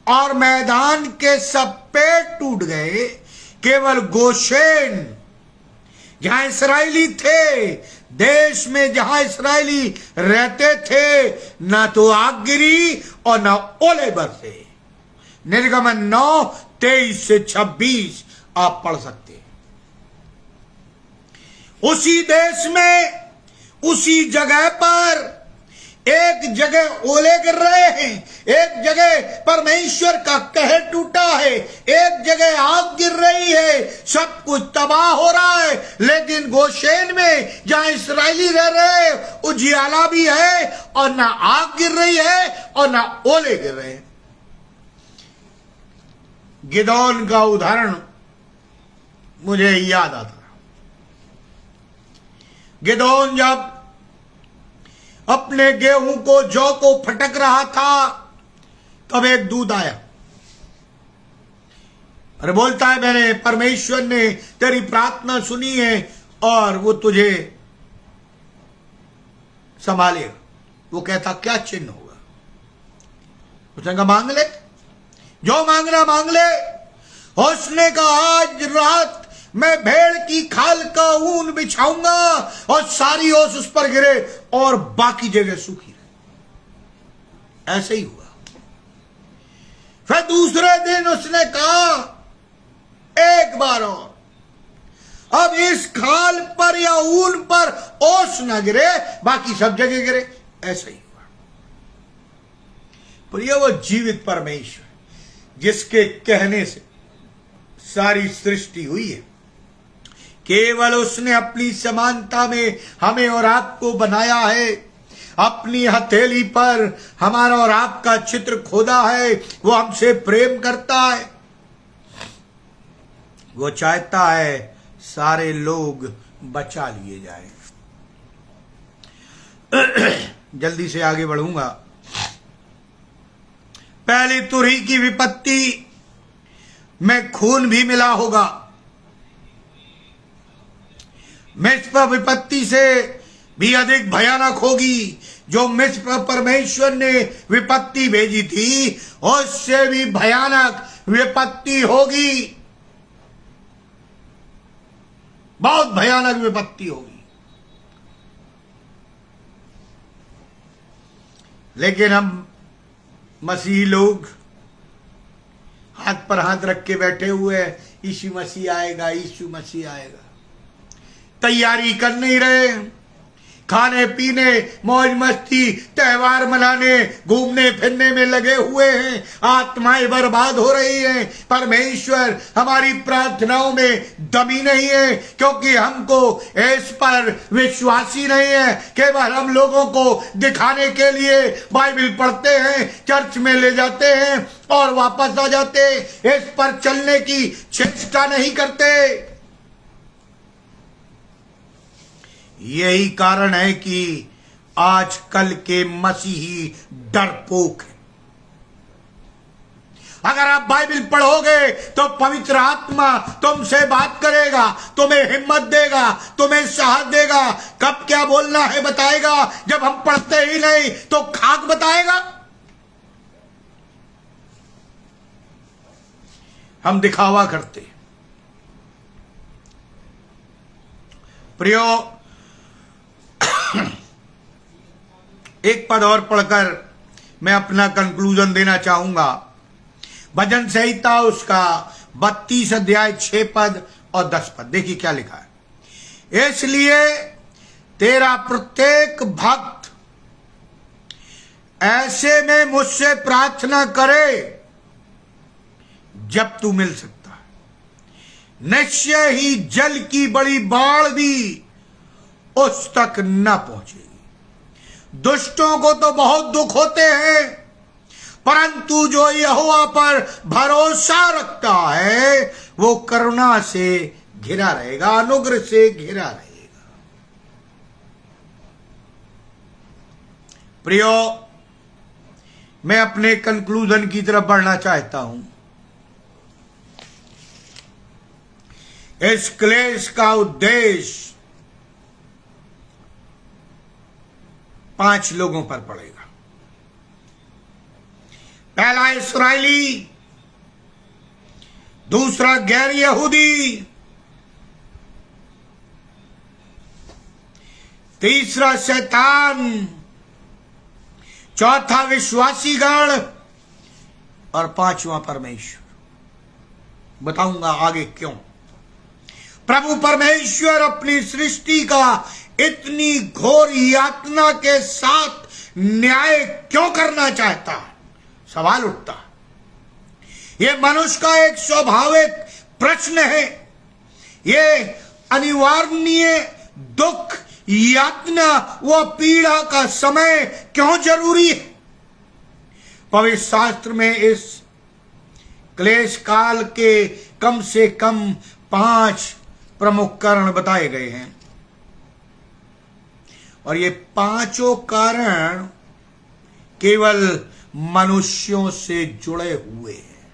और मैदान के सब पेड़ टूट गए। केवल गोशेन जहां इसराइली थे, देश में जहां इसराइली रहते थे, ना तो आग गिरी और ना ओले बरसे। निर्गमन 9:23-26 आप पढ़ सकते हैं। उसी देश में, उसी जगह पर एक जगह ओले गिर रहे हैं, एक जगह परमेश्वर का कहर टूटा है, एक जगह आग गिर रही है, सब कुछ तबाह हो रहा है। लेकिन गोशेन में जहां इसराइली रह रहे उजियाला भी है और ना आग गिर रही है और ना ओले गिर रहे हैं। गिदोन का उदाहरण मुझे याद आता। गिदोन जब अपने गेहूं को, जौ को फटक रहा था, तब एक दूत आया और बोलता है, मैंने, परमेश्वर ने तेरी प्रार्थना सुनी है और वो तुझे संभालेगा। वो कहता, क्या चिन्ह होगा? उसने कहा, मांग ले, जो मांगना मांग ले। उसने कहा, आज रात मैं भेड़ की खाल का ऊन बिछाऊंगा और सारी ओस उस पर गिरे और बाकी जगह सूखी रहे। ऐसे ही हुआ। फिर दूसरे दिन उसने कहा, एक बार और, अब इस खाल पर या ऊन पर ओस न गिरे, बाकी सब जगह गिरे। ऐसा ही हुआ। पर यह वो जीवित परमेश्वर जिसके कहने से सारी सृष्टि हुई है, केवल उसने अपनी समानता में हमें और आपको बनाया है, अपनी हथेली पर हमारा और आपका चित्र खोदा है। वो हमसे प्रेम करता है, वो चाहता है सारे लोग बचा लिए जाएं। जल्दी से आगे बढ़ूंगा। पहली तुरही की विपत्ति में खून भी मिला होगा। मिस्र विपत्ति से भी अधिक भयानक होगी। जो मिस्र परमेश्वर ने विपत्ति भेजी थी, उससे भी भयानक विपत्ति होगी। बहुत भयानक विपत्ति होगी। लेकिन हम मसीही लोग हाथ पर हाथ रख के बैठे हुए हैं, यीशु मसीह आएगा, यीशु मसीह आएगा। तैयारी कर नहीं रहे। खाने पीने, मौज मस्ती, त्योहार मनाने, घूमने फिरने में लगे हुए हैं। आत्माएं बर्बाद हो रही हैं। परमेश्वर हमारी प्रार्थनाओं में दमी नहीं है, क्योंकि हमको इस पर विश्वासी नहीं है। केवल हम लोगों को दिखाने के लिए बाइबल पढ़ते हैं, चर्च में ले जाते हैं और वापस आ जाते। इस पर चलने की चेष्टा नहीं करते। यही कारण है कि आजकल के मसीही डरपोक हैं। अगर आप बाइबल पढ़ोगे तो पवित्र आत्मा तुमसे बात करेगा, तुम्हें हिम्मत देगा, तुम्हें साहस देगा। कब क्या बोलना है बताएगा। जब हम पढ़ते ही नहीं तो खाक बताएगा। हम दिखावा करते। प्रियो, एक पद और पढ़कर मैं अपना कंक्लूजन देना चाहूंगा। भजन संहिता उसका 32 अध्याय 6 पद और 10 पद। देखिए क्या लिखा है। इसलिए तेरा प्रत्येक भक्त ऐसे में मुझसे प्रार्थना करे जब तू मिल सकता है। निश्चय ही जल की बड़ी बाढ़ भी उस तक न पहुंचेगी। दुष्टों को तो बहुत दुख होते हैं, परंतु जो यहोवा पर भरोसा रखता है वो करुणा से घिरा रहेगा, अनुग्रह से घिरा रहेगा। प्रियो, मैं अपने कंक्लूजन की तरफ बढ़ना चाहता हूं। इस क्लेश का उद्देश्य 5 लोगों पर पड़ेगा। पहला इस्राएली, दूसरा गैर यहूदी, तीसरा शैतान, चौथा विश्वासीगण और 5वां परमेश्वर। बताऊंगा आगे क्यों। प्रभु परमेश्वर अपनी सृष्टि का इतनी घोर यातना के साथ न्याय क्यों करना चाहता है, सवाल उठता है। यह मनुष्य का एक स्वाभाविक प्रश्न है। यह अनिवार्य दुख, यातना व पीड़ा का समय क्यों जरूरी है। पवित्र शास्त्र में इस क्लेश काल के कम से कम 5 प्रमुख कारण बताए गए हैं और ये 5 कारण केवल मनुष्यों से जुड़े हुए हैं।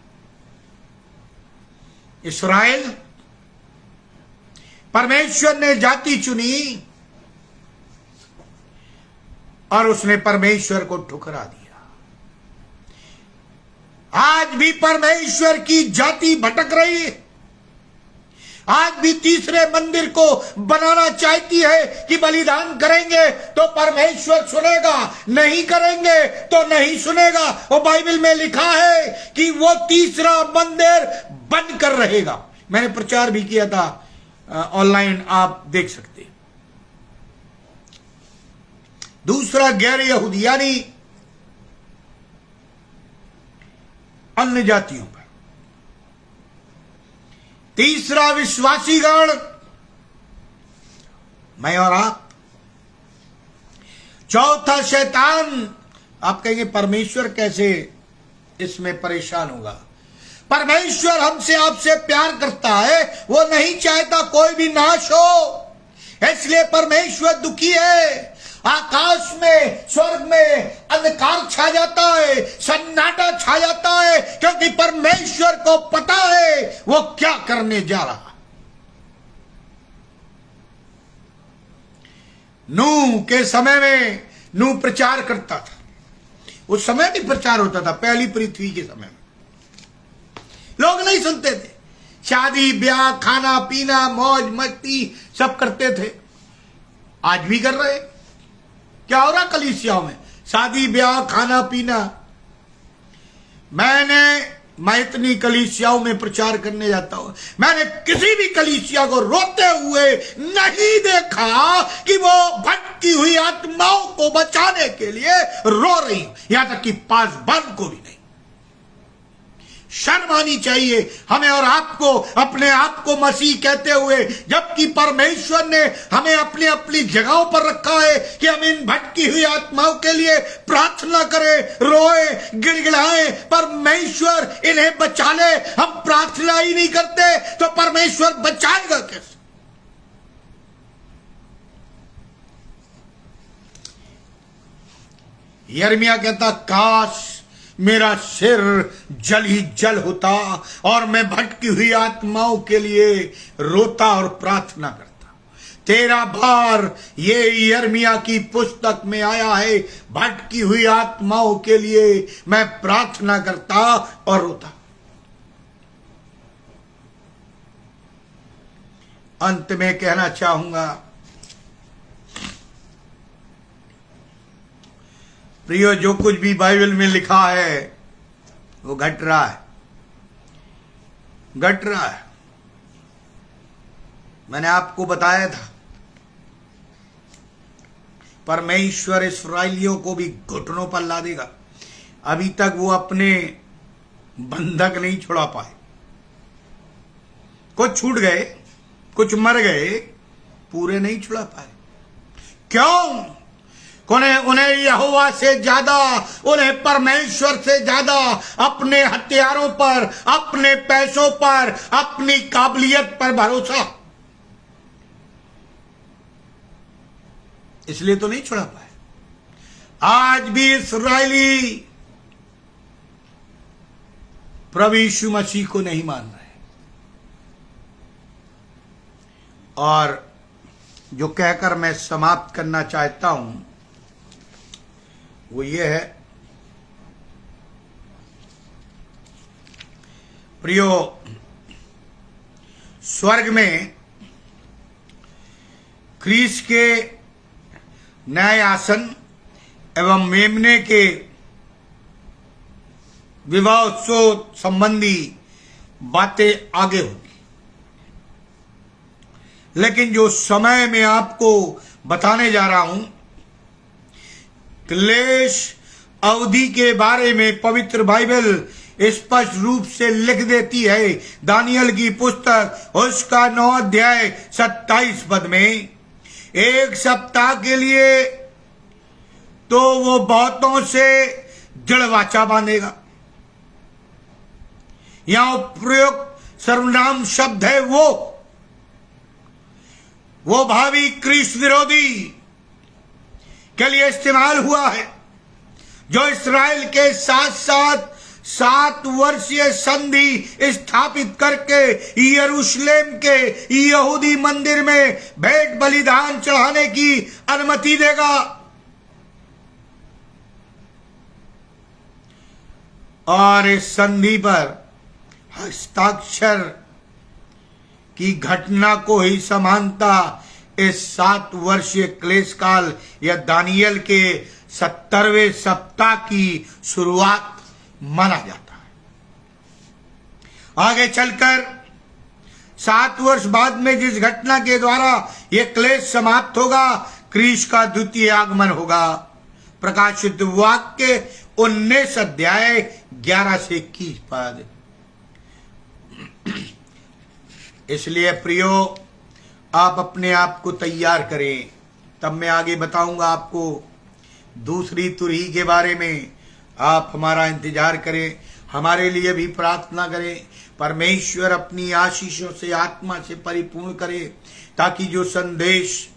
इस्राएल, परमेश्वर ने जाति चुनी और उसने परमेश्वर को ठुकरा दिया। आज भी परमेश्वर की जाति भटक रही है। आज भी तीसरे मंदिर को बनाना चाहती है कि बलिदान करेंगे तो परमेश्वर सुनेगा, नहीं करेंगे तो नहीं सुनेगा। और बाइबल में लिखा है कि वो तीसरा मंदिर बंद कर रहेगा। मैंने प्रचार भी किया था, ऑनलाइन आप देख सकते हैं। दूसरा गैर यहूदी यानी अन्य जातियों पर। तीसरा विश्वासीगण, मैं और आप। चौथा शैतान। आप कहेंगे परमेश्वर कैसे इसमें परेशान होगा? परमेश्वर हमसे आपसे प्यार करता है, वो नहीं चाहता कोई भी नाश हो, इसलिए परमेश्वर दुखी है। आकाश में, स्वर्ग में अंधकार छा जाता है, सन्नाटा छा जाता है, क्योंकि परमेश्वर को पता है वो क्या करने जा रहा है। नूह के समय में नूह प्रचार करता था। उस समय भी प्रचार होता था, पहली पृथ्वी के समय में। लोग नहीं सुनते थे। शादी ब्याह, खाना पीना, मौज मस्ती सब करते थे। आज भी कर रहे। क्या हो रहा कलीसियाओं में? शादी ब्याह, खाना पीना। मैं इतनी कलीसियाओं में प्रचार करने जाता हूं, मैंने किसी भी कलीसिया को रोते हुए नहीं देखा कि वो भटकी हुई आत्माओं को बचाने के लिए रो रही हूं, यहां तक कि पासवान को भी नहीं। शर्म आनी चाहिए हमें और आपको, अपने आप को मसीह कहते हुए, जबकि परमेश्वर ने हमें अपनी अपनी जगहों पर रखा है कि हम इन भटकी हुई आत्माओं के लिए प्रार्थना करें, रोए, गिड़गिड़ाएं, परमेश्वर इन्हें बचा ले। हम प्रार्थना ही नहीं करते तो परमेश्वर बचाएगा कैसे? यिर्मयाह कहता, काश मेरा सिर जल ही जल होता और मैं भटकी हुई आत्माओं के लिए रोता और प्रार्थना करता। तेरा भार, ये यिर्मयाह की पुस्तक में आया है। भटकी हुई आत्माओं के लिए मैं प्रार्थना करता और रोता। अंत में कहना चाहूंगा, प्रियो, जो कुछ भी बाइबल में लिखा है वो घट रहा है, घट रहा है। मैंने आपको बताया था, परमेश्वर इस्राएलियों को भी घुटनों पर ला देगा। अभी तक वो अपने बंधक नहीं छुड़ा पाए। कुछ छूट गए, कुछ मर गए, पूरे नहीं छुड़ा पाए। क्यों? उन्हें यहोवा से ज्यादा, उन्हें परमेश्वर से ज्यादा अपने हथियारों पर, अपने पैसों पर, अपनी काबिलियत पर भरोसा, इसलिए तो नहीं छुड़ा पाए। आज भी इस्राएली प्रभु यीशु मसीह को नहीं मान रहे। और जो कहकर मैं समाप्त करना चाहता हूं वो ये है, प्रियो, स्वर्ग में क्रीस के न्याय आसन एवं मेमने के विवाह उत्सव संबंधी बातें आगे होगी, लेकिन जो समय में आपको बताने जा रहा हूं, क्लेश अवधि के बारे में पवित्र बाइबल स्पष्ट रूप से लिख देती है। दानियल की पुस्तक उसका 9 अध्याय 27 पद में, 1 सप्ताह के लिए तो वो बहुतों से दृढ़ वाचा बांधेगा। यहां प्रयुक्त सर्वनाम शब्द है वो भावी क्रिस्त विरोधी के लिए इस्तेमाल हुआ है, जो इस्राएल के साथ साथ 7 वर्षीय संधि स्थापित करके यरूशलेम के यहूदी मंदिर में भेंट बलिदान चढ़ाने की अनुमति देगा। और इस संधि पर हस्ताक्षर की घटना को ही समानता इस 7 वर्षीय क्लेश काल या दानियल के 70वें सप्ताह की शुरुआत माना जाता है। आगे चलकर 7 वर्ष बाद में जिस घटना के द्वारा यह क्लेश समाप्त होगा, क्रीश का द्वितीय आगमन होगा। प्रकाशित वाक्य 19 अध्याय 11 से 21 पद। इसलिए प्रियो, आप अपने आप को तैयार करें, तब मैं आगे बताऊंगा आपको दूसरी तुरही के बारे में। आप हमारा इंतजार करें, हमारे लिए भी प्रार्थना करें। परमेश्वर अपनी आशीषों से आत्मा से परिपूर्ण करे, ताकि जो संदेश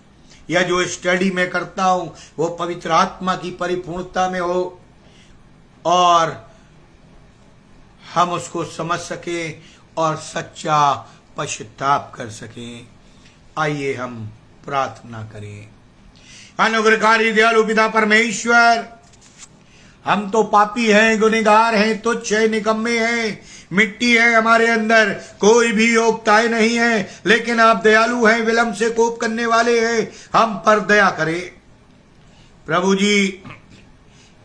या जो स्टडी मैं करता हूं वो पवित्र आत्मा की परिपूर्णता में हो और हम उसको समझ सकें और सच्चा पश्चाताप कर सकें। आइए हम प्रार्थना करें। अनुग्रहकारी दयालु पिता परमेश्वर, हम तो पापी हैं, गुनहगार हैं, तुच्छ हैं, निकम्मे हैं, मिट्टी है हमारे अंदर, कोई भी योग्यताएं नहीं है, लेकिन आप दयालु हैं, विलंब से कोप करने वाले हैं, हम पर दया करें। प्रभु जी,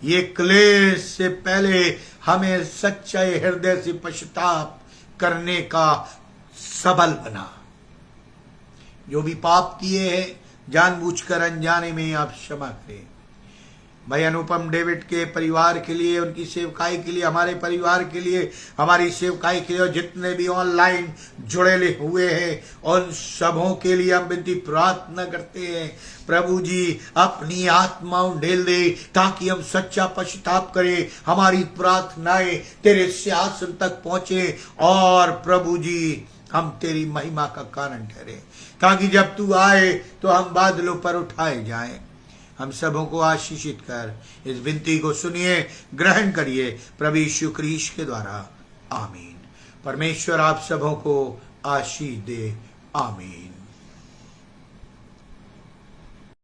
ये क्लेश से पहले हमें सच्चे हृदय से पश्चाताप करने का सबल बना। जो भी पाप किए हैं जानबूझकर अनजाने में, आप क्षमा करें। भाई अनुपम डेविड के परिवार के लिए, उनकी सेवकाई के लिए, हमारे परिवार के लिए, हमारी सेवकाई के लिए, और जितने भी ऑनलाइन जुड़े हुए हैं उन सबों के लिए हम विनती प्रार्थना करते हैं। प्रभु जी, अपनी आत्मा ढेल दे ताकि हम सच्चा पश्चाताप करें, हमारी प्रार्थनाएं तेरे सिंहासन तक पहुंचे और प्रभु जी हम तेरी महिमा का कारण ठहरे, ताकि जब तू आए तो हम बादलों पर उठाए जाएं। हम सबों को आशीषित कर इस विनती को सुनिए, ग्रहण करिए प्रभु यीशु क्रीस्त के द्वारा, आमीन। परमेश्वर आप सबों को आशीष दे, आमीन।